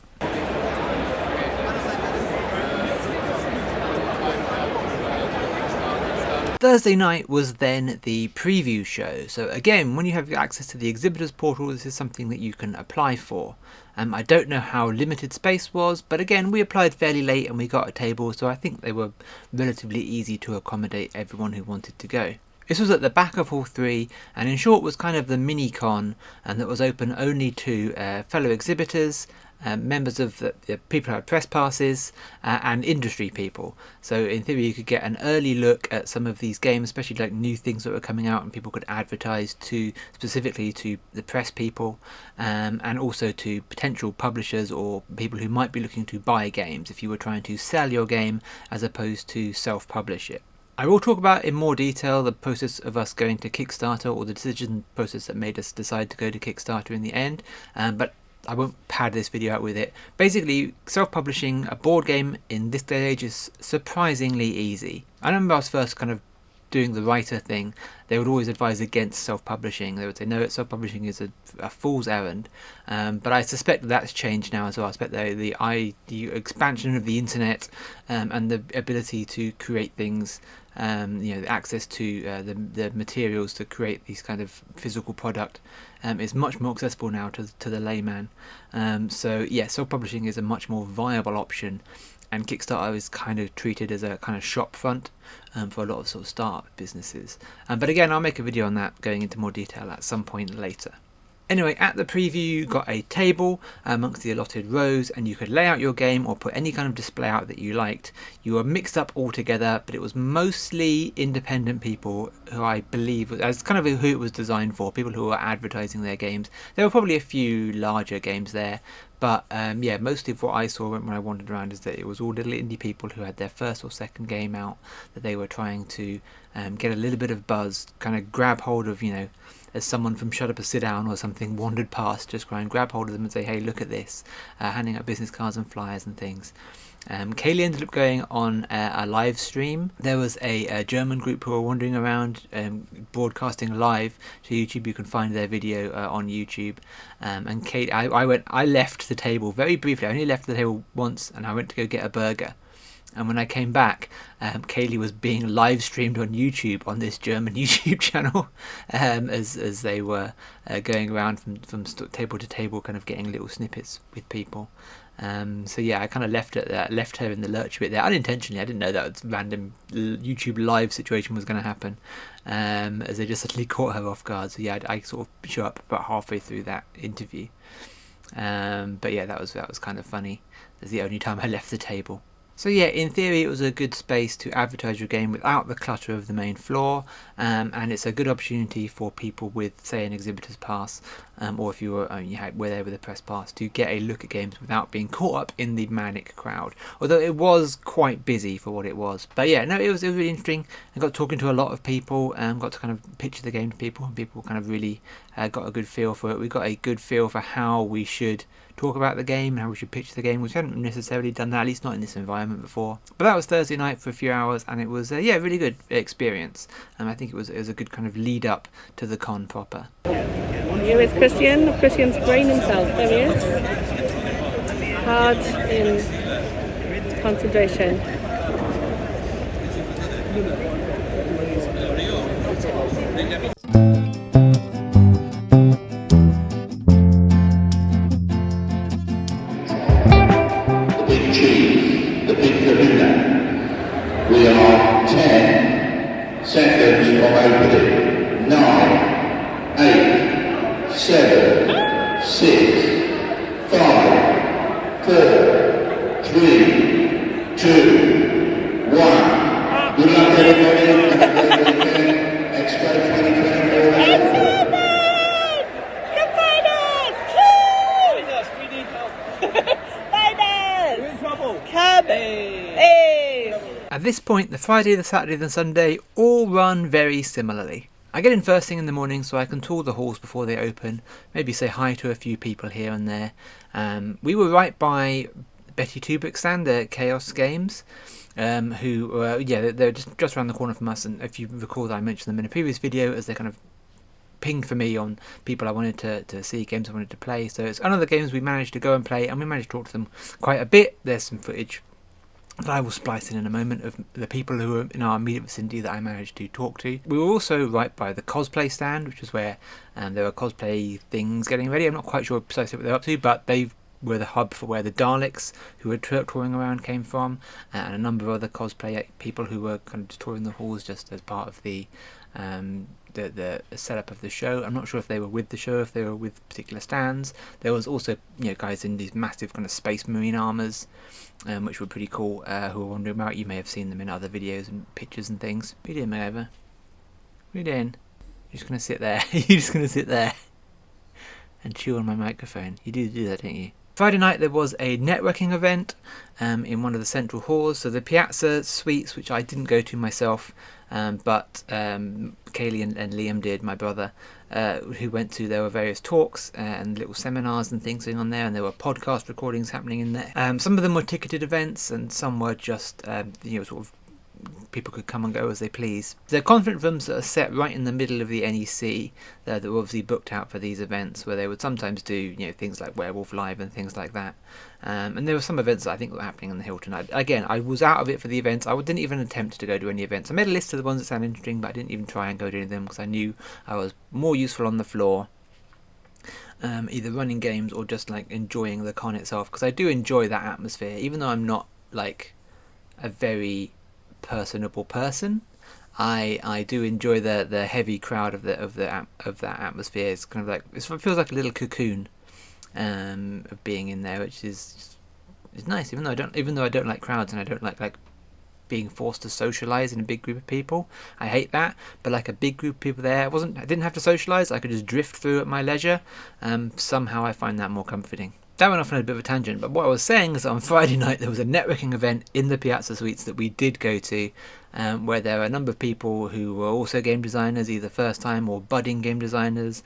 Thursday night was then the preview show. So again, when you have access to the exhibitors portal, this is something that you can apply for. I don't know how limited space was, but again, we applied fairly late and we got a table, so I think they were relatively easy to accommodate everyone who wanted to go. This was at the back of Hall 3, and in short was kind of the mini-con, and that was open only to fellow exhibitors, members of the people who had press passes, and industry people. So in theory you could get an early look at some of these games, especially like new things that were coming out, and people could advertise to specifically to the press people, and also to potential publishers or people who might be looking to buy games if you were trying to sell your game as opposed to self-publish it. I will talk about in more detail the process of us going to Kickstarter, or the decision process that made us decide to go to Kickstarter in the end, but I won't pad this video out with it. Basically, self-publishing a board game in this day and age is surprisingly easy. I remember I was first kind of doing the writer thing. They would always advise against self-publishing. They would say no, self-publishing is a fool's errand, but I suspect that's changed now as well. I suspect the expansion of the internet, and the ability to create things, the access to the materials to create these kind of physical product, is much more accessible now to the layman. So yeah, self-publishing is a much more viable option, and Kickstarter is kind of treated as a kind of shop front for a lot of sort of startup businesses. But again, I'll make a video on that going into more detail at some point later. Anyway, at the preview you got a table amongst the allotted rows, and you could lay out your game or put any kind of display out that you liked. You were mixed up all together, but it was mostly independent people who I believe, as kind of who it was designed for, people who were advertising their games. There were probably a few larger games there, but yeah, most of what I saw when I wandered around is that it was all little indie people who had their first or second game out, that they were trying to get a little bit of buzz, kind of grab hold of, as someone from Shut Up or Sit Down or something wandered past, just try and grab hold of them and say, hey, look at this, handing out business cards and flyers and things. Kaylee ended up going on a live stream. There was a German group who were wandering around broadcasting live to YouTube. You can find their video on YouTube. And Kate, I left the table very briefly. I only left the table once, and I went to go get a burger. And when I came back, Kaylee was being live streamed on YouTube on this German YouTube channel, as they were going around from table to table, kind of getting little snippets with people. So yeah, I kind of left her in the lurch a bit there, unintentionally. I didn't know that random YouTube live situation was going to happen, as they just suddenly caught her off guard. So yeah, I sort of show up about halfway through that interview. But yeah, that was kind of funny. That's the only time I left the table. So yeah, in theory it was a good space to advertise your game without the clutter of the main floor, and it's a good opportunity for people with, say, an exhibitor's pass, or if you were there with a press pass, to get a look at games without being caught up in the manic crowd. Although it was quite busy for what it was. But yeah, no, it was really interesting. I got talking to a lot of people, got to kind of pitch the game to people, and people kind of really got a good feel for it. We got a good feel for how we should talk about the game, how we should pitch the game, which hadn't necessarily done that, at least not in this environment before. But that was Thursday night for a few hours, and it was yeah, really good experience. And I think it was a good kind of lead up to the con proper. Here is Christian's brain himself. There he is. Hard in concentration. We are 10 seconds from opening. 9, 8, 7, 6, 5, 4, 3, 2, 1. Good luck everybody. Expo 2024. At this point, the Friday, the Saturday, the Sunday all run very similarly. I get in first thing in the morning so I can tour the halls before they open, maybe say hi to a few people here and there. We were right by Betty Tubrick's stand at Chaos Games, who they're just around the corner from us, and if you recall that I mentioned them in a previous video as they kind of pinged for me on people I wanted to see, games I wanted to play. So it's another games we managed to go and play, and we managed to talk to them quite a bit. There's some footage that I will splice in a moment of the people who were in our immediate vicinity that I managed to talk to. We were also right by the cosplay stand, which is where there were cosplay things getting ready. I'm not quite sure precisely what they're up to, but they were the hub for where the Daleks who were touring around came from, and a number of other cosplay people who were kind of just touring the halls just as part of the the setup of the show. I'm not sure if they were with the show, if they were with particular stands. There was also guys in these massive kind of space marine armors, which were pretty cool, who were wandering about. You may have seen them in other videos and pictures and things. What are you doing, Maeva? What are you doing? You're just going to sit there. You're just going to sit there and chew on my microphone. You do that, don't you? Friday night there was a networking event in one of the central halls. So the Piazza Suites, which I didn't go to myself, but Kaylee and Liam did, my brother, who went to. There were various talks and little seminars and things going on there, and there were podcast recordings happening in there. Some of them were ticketed events, and some were just sort of people could come and go as they please. The conference rooms are set right in the middle of the NEC that were obviously booked out for these events, where they would sometimes do things like Werewolf Live and things like that. And there were some events that I think were happening in the Hilton. I was out of it for the events. I didn't even attempt to go to any events. I made a list of the ones that sounded interesting, but I didn't even try and go to any of them because I knew I was more useful on the floor, either running games or just like enjoying the con itself, because I do enjoy that atmosphere, even though I'm not like a very personable person. I do enjoy the heavy crowd of that atmosphere. It's kind of like, it feels like a little cocoon of being in there, which is nice. Even though I don't like crowds, and I don't like being forced to socialize in a big group of people. I hate that. But like a big group of people there, I didn't have to socialize. I could just drift through at my leisure. Somehow I find that more comforting. That went off on a bit of a tangent, but what I was saying is that on Friday night there was a networking event in the Piazza Suites that we did go to, where there were a number of people who were also game designers, either first time or budding game designers,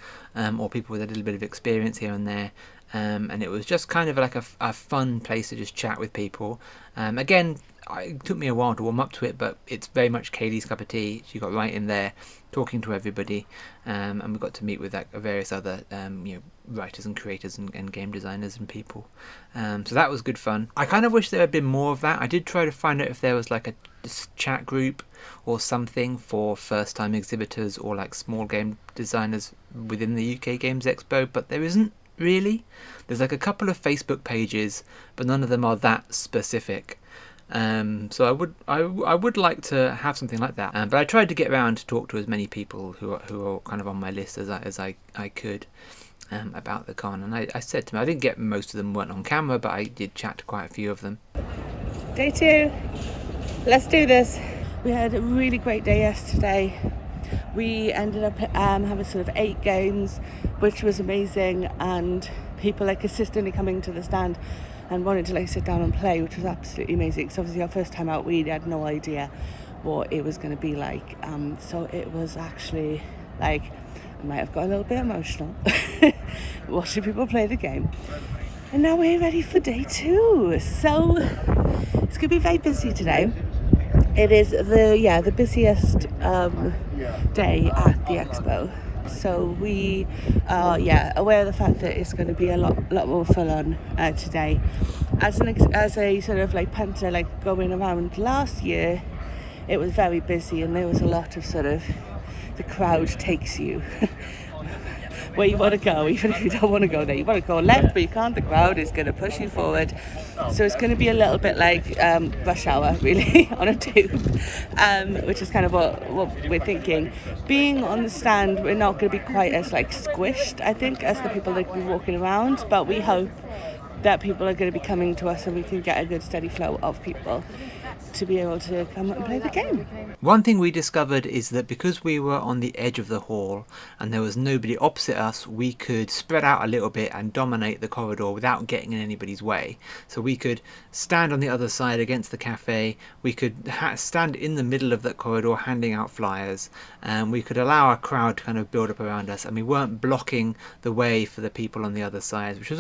or people with a little bit of experience here and there. And it was just kind of like a fun place to just chat with people. Again, it took me a while to warm up to it, but it's very much Kaylee's cup of tea. She got right in there talking to everybody, and we got to meet with various other writers and creators and game designers and people. So that was good fun. I kind of wish there had been more of that. I did try to find out if there was like a chat group or something for first time exhibitors or like small game designers within the UK Games Expo, but there isn't really. There's like a couple of Facebook pages, but none of them are that specific. So I would like to have something like that. But I tried to get around to talk to as many people who are kind of on my list as I could about the con. And I said to them, I didn't get most of them weren't on camera, but I did chat to quite a few of them. Day 2. Let's do this. We had a really great day yesterday. We ended up having sort of 8 games, which was amazing, and people like consistently coming to the stand and wanted to like sit down and play, which was absolutely amazing. Because obviously our first time out, we had no idea what it was going to be like. So it was actually like, I might have got a little bit emotional watching people play the game. And now we're ready for day 2. So it's going to be very busy today. It is the busiest day at the Expo. So we are aware of the fact that it's going to be a lot more full on today. As a sort of like punter, like going around last year, it was very busy, and there was a lot of sort of, the crowd takes you where you want to go, even if you don't want to go there. You want to go left, but you can't. The crowd is going to push you forward. So it's going to be a little bit like rush hour, really, on a tube, which is kind of what we're thinking. Being on the stand, we're not going to be quite as like squished, I think, as the people that will be walking around, but we hope that people are going to be coming to us and we can get a good steady flow of people to be able to come and play the game. One thing we discovered is that because we were on the edge of the hall and there was nobody opposite us, we could spread out a little bit and dominate the corridor without getting in anybody's way. So we could stand on the other side against the cafe, we could stand in the middle of that corridor handing out flyers, and we could allow our crowd to kind of build up around us, and we weren't blocking the way for the people on the other side, which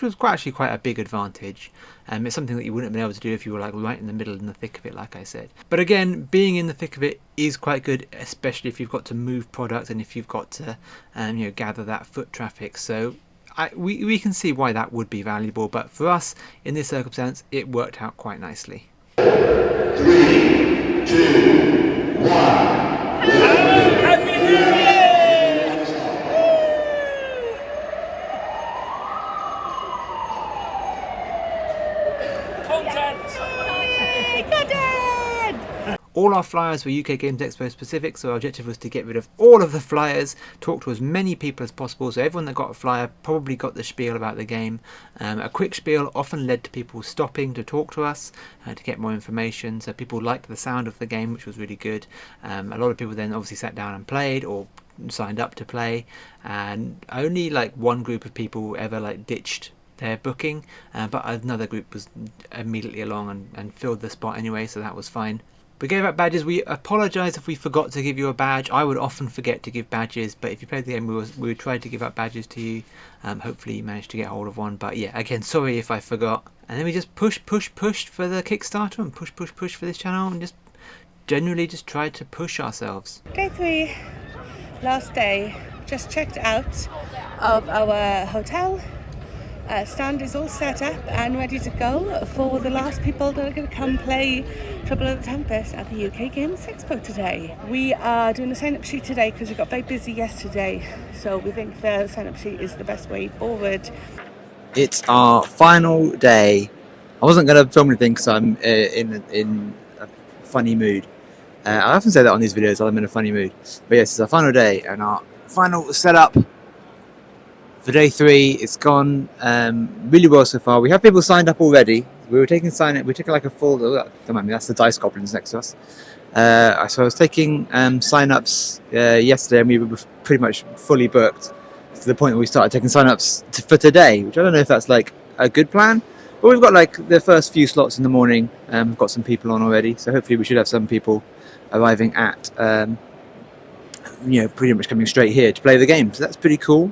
was actually quite a big advantage. It's something that you wouldn't have been able to do if you were like right in the middle, in the thick of it, like I said. But again, being in the thick of it is quite good, especially if you've got to move product and if you've got to gather that foot traffic. So we can see why that would be valuable, but for us in this circumstance it worked out quite nicely. 3, 2, 1. All our flyers were UK Games Expo specific, so our objective was to get rid of all of the flyers, talk to as many people as possible, so everyone that got a flyer probably got the spiel about the game. A quick spiel often led to people stopping to talk to us, to get more information, so people liked the sound of the game, which was really good. A lot of people then obviously sat down and played, or signed up to play, and only like one group of people ever like ditched their booking, but another group was immediately along and filled the spot anyway, so that was fine. We gave out badges. We apologise if we forgot to give you a badge. I would often forget to give badges, but if you played the game, we would try to give out badges to you. Hopefully you managed to get hold of one, but yeah, again, sorry if I forgot. And then we just pushed for the Kickstarter, and push for this channel, and just generally just tried to push ourselves. Day 3, last day. Just checked out of our hotel. Stand is all set up and ready to go for the last people that are going to come play Trouble in the Tempus at the UK Games Expo today. We are doing a sign-up sheet today because we got very busy yesterday, so we think the sign-up sheet is the best way forward. It's our final day. I wasn't going to film anything because I'm in a funny mood. I often say that on these videos, I'm in a funny mood. But yes, it's our final day and our final setup. For day 3, it's gone really well so far. We have people signed up already. We took like a full. Don't mind me, that's the dice goblins next to us. So I was taking sign-ups yesterday, and we were pretty much fully booked to the point where we started taking sign-ups for today, which I don't know if that's like a good plan. But we've got like the first few slots in the morning. We've got some people on already, so hopefully we should have some people arriving at pretty much coming straight here to play the game. So that's pretty cool.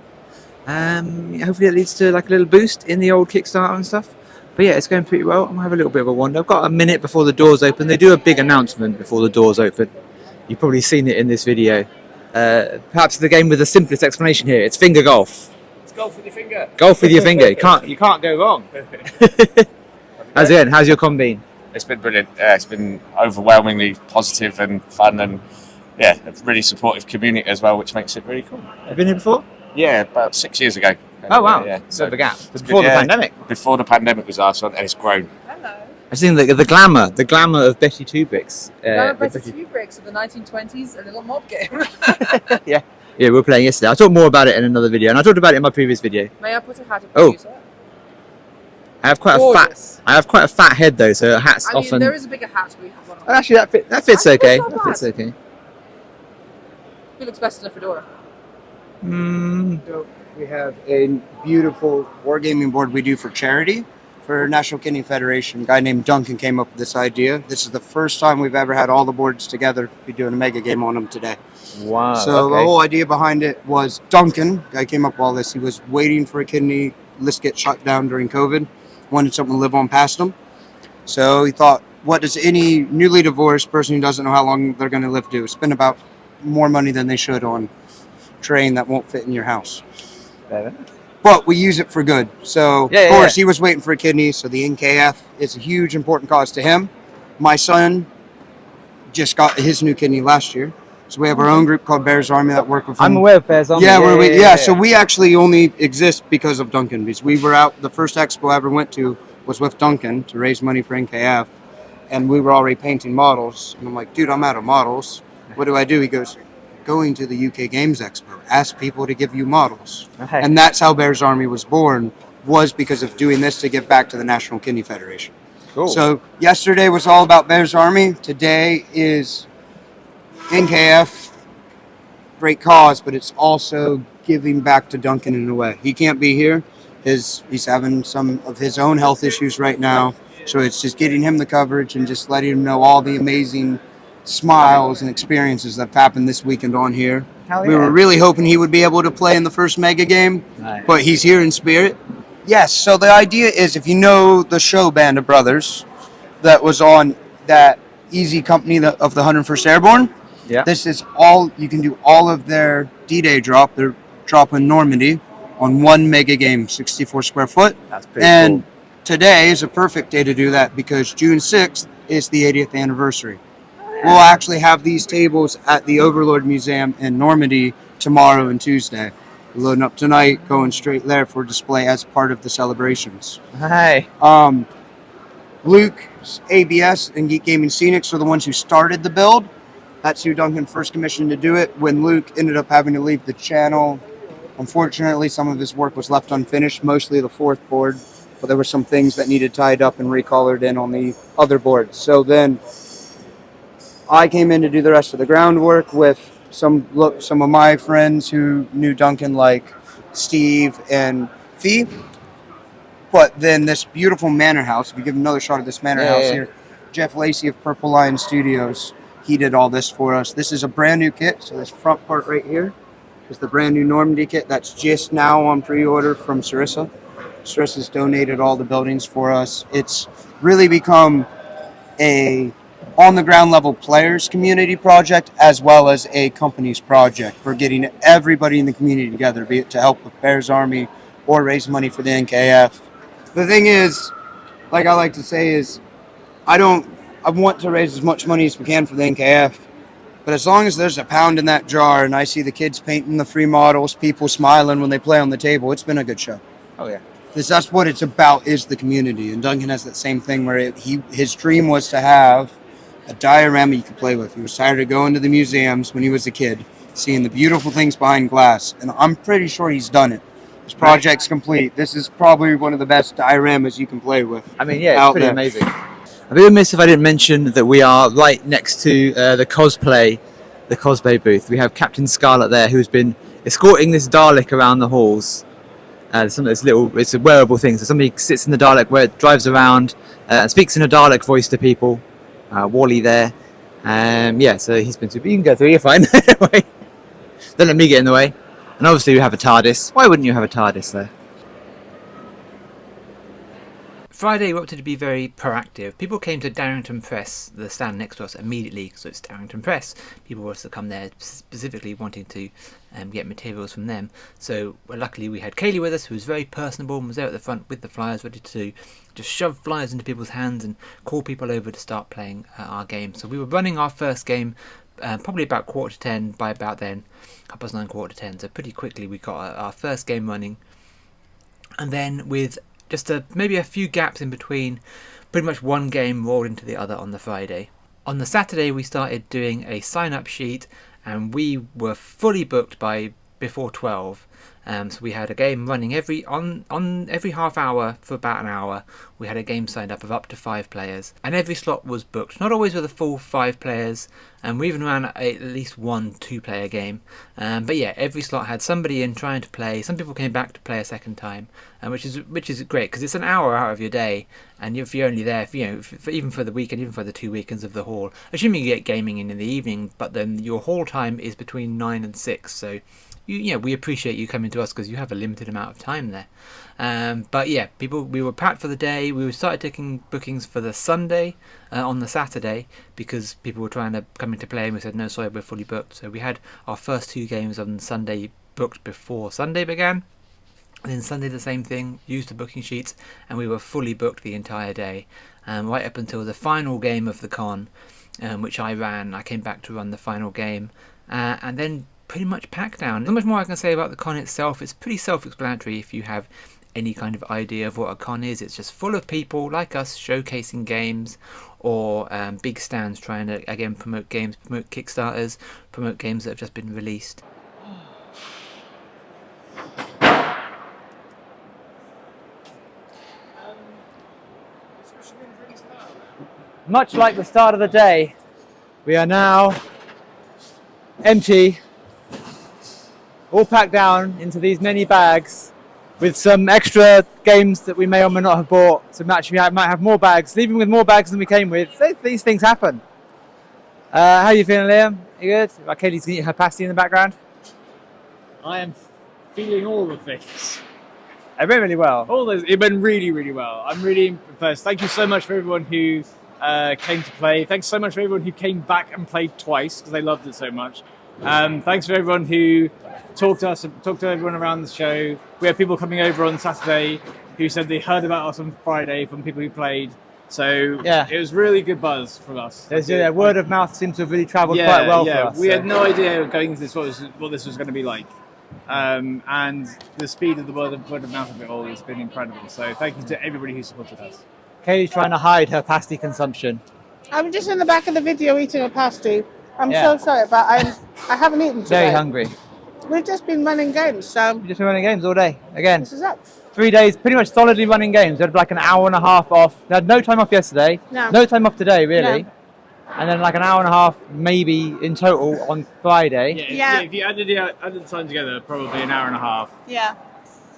Hopefully it leads to like a little boost in the old Kickstarter and stuff. But yeah, it's going pretty well. I'm gonna have a little bit of a wander. I've got a minute before the doors open. They do a big announcement before the doors open. You've probably seen it in this video. Perhaps the game with the simplest explanation here. It's finger golf. It's golf with your finger. Golf with your finger. You can't go wrong. How's your con been? It's been brilliant. It's been overwhelmingly positive and fun, and yeah, a really supportive community as well, which makes it really cool. Have you been here before? Yeah, about 6 years ago. Oh wow! Yeah. So the gap before the pandemic. Before the pandemic was last one, and it's grown. Hello. I've seen the glamour of Betty Two Bricks. Betty Two Bricks of the 1920s, a little mob game. Yeah, we were playing yesterday. I talked more about it in another video, and I talked about it in my previous video. May I put a hat on Oh. you, sir? I have quite a fat head though, so hats often. There is a bigger hat. We have one on. Oh, actually, that fits okay. That fits okay. He looks best in a fedora. So we have a beautiful wargaming board we do for charity for National Kidney Federation. A guy named Duncan came up with this idea. This is the first time we've ever had all the boards together. Be doing a mega game on them today. Wow. So the whole idea behind it was Duncan, guy came up with all this. He was waiting for a kidney list get shut down during COVID. Wanted something to live on past him. So he thought, what does any newly divorced person who doesn't know how long they're going to live do? Spend about more money than they should on terrain that won't fit in your house. But we use it for good. So, of course, he was waiting for a kidney, so the NKF is a huge, important cause to him. My son just got his new kidney last year. So we have our own group called Bears Army that work with him. I'm aware of Bears Army. So we actually only exist because of Duncan. Because we were out, the first expo I ever went to was with Duncan to raise money for NKF. And we were already painting models. And I'm like, dude, I'm out of models. What do? He goes, going to the UK Games Expo. Ask people to give you models. Okay. And that's how Bears Army was born, was because of doing this to give back to the National Kidney Federation. Cool. So yesterday was all about Bears Army. Today is NKF, great cause, but it's also giving back to Duncan in a way. He can't be here. He's having some of his own health issues right now. So it's just getting him the coverage and just letting him know all the amazing smiles and experiences that have happened this weekend on here. We were really hoping he would be able to play in the first mega game, but he's here in spirit. Yes, so the idea is, if you know the show Band of Brothers that was on that Easy Company of the 101st Airborne, this is all, you can do all of their D-Day drop, their drop in Normandy on one mega game, 64 square foot. That's pretty and cool. Today is a perfect day to do that because June 6th is the 80th anniversary. We'll actually have these tables at the Overlord Museum in Normandy tomorrow and Tuesday. We're loading up tonight, going straight there for display as part of the celebrations. Hey. Luke's ABS and Geek Gaming Scenics are the ones who started the build. That's who Duncan first commissioned to do it. When Luke ended up having to leave the channel, unfortunately, some of his work was left unfinished, mostly the fourth board, but there were some things that needed tied up and recolored in on the other boards. So then I came in to do the rest of the groundwork with some of my friends who knew Duncan, like Steve and Fee. But then this beautiful manor house, if you give another shot of this manor house here, Jeff Lacey of Purple Lion Studios, he did all this for us. This is a brand new kit, so this front part right here is the brand new Normandy kit that's just now on pre-order from Sarissa. Sarissa's donated all the buildings for us. It's really become a on-the-ground level players community project as well as a company's project. We're getting everybody in the community together, be it to help with Bears Army or raise money for the NKF. The thing is, like I like to say, is I want to raise as much money as we can for the NKF, but as long as there's a pound in that jar and I see the kids painting the free models, people smiling when they play on the table, it's been a good show. Oh yeah. Because that's what it's about, is the community. And Duncan has that same thing where his dream was to have a diorama you could play with. He was tired of going to the museums when he was a kid, seeing the beautiful things behind glass. And I'm pretty sure he's done it. His project's complete. This is probably one of the best dioramas you can play with. I mean, yeah, it's pretty amazing. I'd be remiss if I didn't mention that we are right next to the cosplay booth. We have Captain Scarlet there, who's been escorting this Dalek around the halls. Some of those it's a wearable thing. So somebody sits in the Dalek, where it drives around and speaks in a Dalek voice to people. Wally there. Yeah, so he's been super. You can go through, you're fine. Don't let me get in the way. And obviously we have a TARDIS. Why wouldn't you have a TARDIS there? Friday we opted to be very proactive. People came to Darrington Press, the stand next to us, immediately, so it's Darrington Press. People were to come there specifically wanting to get materials from them. So luckily we had Kaylee with us, who was very personable and was there at the front with the flyers, ready to just shove flyers into people's hands and call people over to start playing our game. So we were running our first game probably about 10:15 by about then, 9:15, 10:15. So pretty quickly we got our first game running. And then with just maybe a few gaps in between, pretty much one game rolled into the other on the Friday. On the Saturday we started doing a sign-up sheet, and we were fully booked by before 12. So we had a game running every half hour for about an hour. We had a game signed up of up to 5 players, and every slot was booked. Not always with a full 5 players, and we even ran at least 1 2-player game. But yeah, every slot had somebody in trying to play. Some people came back to play a second time, which is great, because it's an hour out of your day, and if you're only there, even for the weekend, even for the 2 weekends of the hall, assuming you get gaming in the evening, but then your hall time is between 9 and 6, so. We appreciate you coming to us because you have a limited amount of time there. But yeah, we were packed for the day. We started taking bookings for the Sunday on the Saturday because people were trying to come in to play, and we said, no, sorry, we're fully booked. So we had our first 2 games on Sunday booked before Sunday began. And then Sunday the same thing, used the booking sheets, and we were fully booked the entire day, right up until the final game of the con, which I ran. I came back to run the final game, and then pretty much packed down. Not much more I can say about the con itself. It's pretty self-explanatory if you have any kind of idea of what a con is. It's just full of people like us showcasing games, or big stands trying to again promote games, promote Kickstarters, promote games that have just been released. Much like the start of the day, we are now empty, all packed down into these many bags with some extra games that we may or may not have bought. So actually I might have more bags, even with more bags than we came with. These things happen. How are you feeling, Liam? You good? Katie's eating her pasty in the background. I am feeling all the things. It went really well. It went really, really well. I'm really impressed. Thank you so much for everyone who came to play. Thanks so much for everyone who came back and played twice because they loved it so much. Thanks for everyone who talked to everyone around the show. We had people coming over on Saturday who said they heard about us on Friday from people who played. So yeah, it was really good buzz from us. Word of mouth seems to have really travelled quite well for us. We had no idea going into this what this was going to be like. And the speed of the word of mouth of it all has been incredible. So thank you to everybody who supported us. Katie's trying to hide her pasty consumption. I'm just in the back of the video eating a pasty. I'm Yeah. so sorry, but I haven't eaten today. Very hungry. We've just been running games, so We've just been running games all day. Again, this is it. 3 days, pretty much solidly running games. We had like an hour and a half off. We had no time off yesterday. No. time off today, really. No. And then like an hour and a half, maybe in total on Friday. Yeah. If you added the time together, probably an hour and a half. Yeah.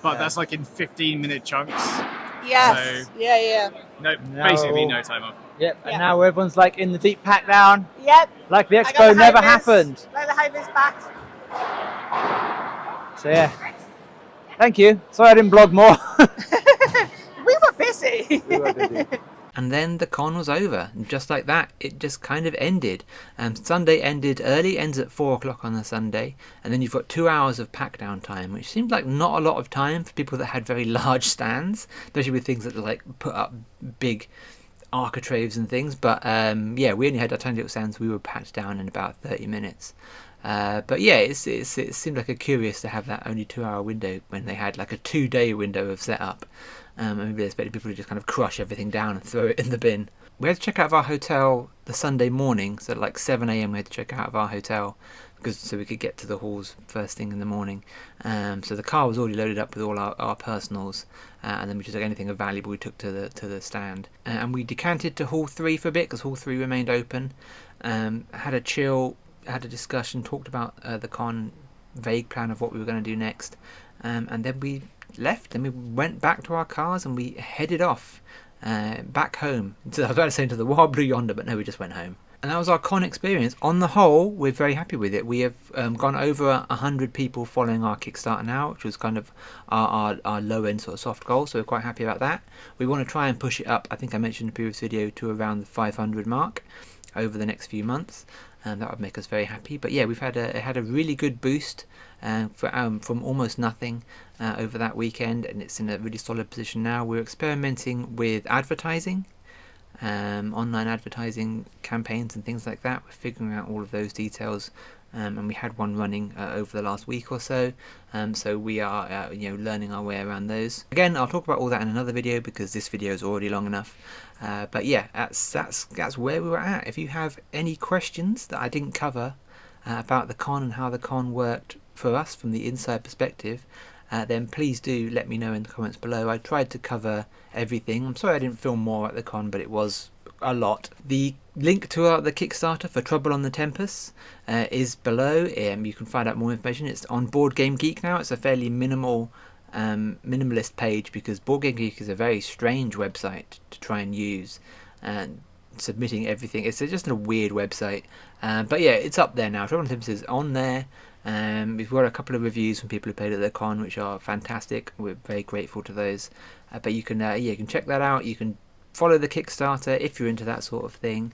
But that's like in 15-minute chunks. Yes. So- Yeah. No, No. basically no time off. Yep. And Yeah. now everyone's like in the deep pack down, Yep. like the I got Expo the never high vis. happened. Like the high vis back. So yeah. Thank you. Sorry I didn't blog more. We were busy. And then the con was over, and just like that, it just kind of ended. Sunday ended early, ends at 4 o'clock on the Sunday, and then you've got 2 hours of pack down time, which seemed like not a lot of time for people that had very large stands, especially with things that like put up big architraves and things. But yeah, we only had our tiny little stands. We were packed down in about 30 minutes. But yeah, it seemed like a curious to have that only 2 hour window when they had like a 2-day window of setup. And maybe they expected people to just kind of crush everything down and throw it in the bin. We had to check out of our hotel the Sunday morning, so at like 7 a.m. we had to check out of our hotel so we could get to the halls first thing in the morning. So the car was already loaded up with all our personals, and then we just took anything of valuable we took to the stand. And we decanted to Hall 3 for a bit because Hall 3 remained open. Had a chill, had a discussion, talked about the con, vague plan of what we were going to do next, and then we left and we went back to our cars and we headed off back home. So I was about to say into the wild blue yonder, but no, we just went home. And that was our con experience. On the whole, we're very happy with it. We have gone over 100 people following our Kickstarter now, which was kind of our low end sort of soft goal, so we're quite happy about that. We want to try and push it up, I think I mentioned in the previous video, to around the 500 mark over the next few months. And that would make us very happy. But yeah, we've had a really good boost from almost nothing over that weekend, and it's in a really solid position now. We're experimenting with advertising, online advertising campaigns and things like that. We're figuring out all of those details, and we had one running over the last week or so. So we are learning our way around those. Again, I'll talk about all that in another video because this video is already long enough. But yeah, that's where we were at. If you have any questions that I didn't cover about the con and how the con worked for us from the inside perspective, then please do let me know in the comments below. I tried to cover everything. I'm sorry I didn't film more at the con, but it was a lot. The link to the Kickstarter for Trouble on the Tempus is below. You can find out more information. It's on Board Game Geek now. It's a fairly minimalist page because Board Game Geek is a very strange website to try and use, and submitting everything, it's just a weird website. But yeah, it's up there now. Trouble on the Tempus is on there. We've got a couple of reviews from people who played at the con, which are fantastic. We're very grateful to those. But you can you can check that out. You can follow the Kickstarter if you're into that sort of thing.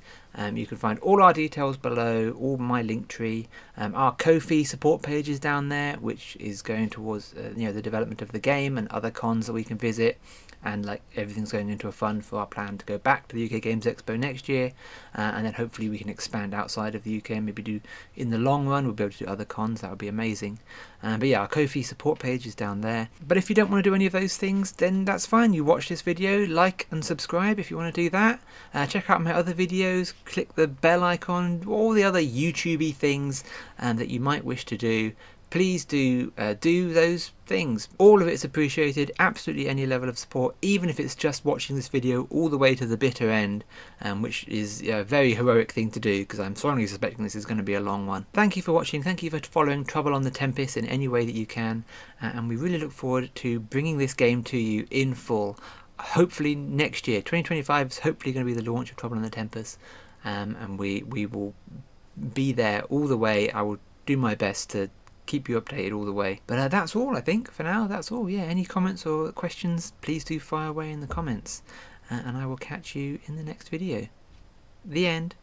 You can find all our details below, all my link tree. Our Ko-fi support page is down there, which is going towards the development of the game and other cons that we can visit. And like everything's going into a fund for our plan to go back to the UK Games Expo next year, and then hopefully we can expand outside of the UK and maybe do, in the long run, we'll be able to do other cons. That would be amazing. But yeah, our Ko-fi support page is down there. But if you don't want to do any of those things, then that's fine. You watch this video, like and subscribe if you want to do that. Check out my other videos, click the bell icon, all the other YouTubey things that you might wish to do. Please do those things. All of it's appreciated. Absolutely any level of support, even if it's just watching this video all the way to the bitter end, which is a very heroic thing to do because I'm strongly suspecting this is going to be a long one. Thank you for watching. Thank you for following Trouble on the Tempus in any way that you can, and we really look forward to bringing this game to you in full. Hopefully next year, 2025 is hopefully going to be the launch of Trouble on the Tempus, and we will be there all the way. I will do my best to keep you updated all the way. But that's all, I think, for now. That's all. Yeah, any comments or questions, please do fire away in the comments. And I will catch you in the next video. The end.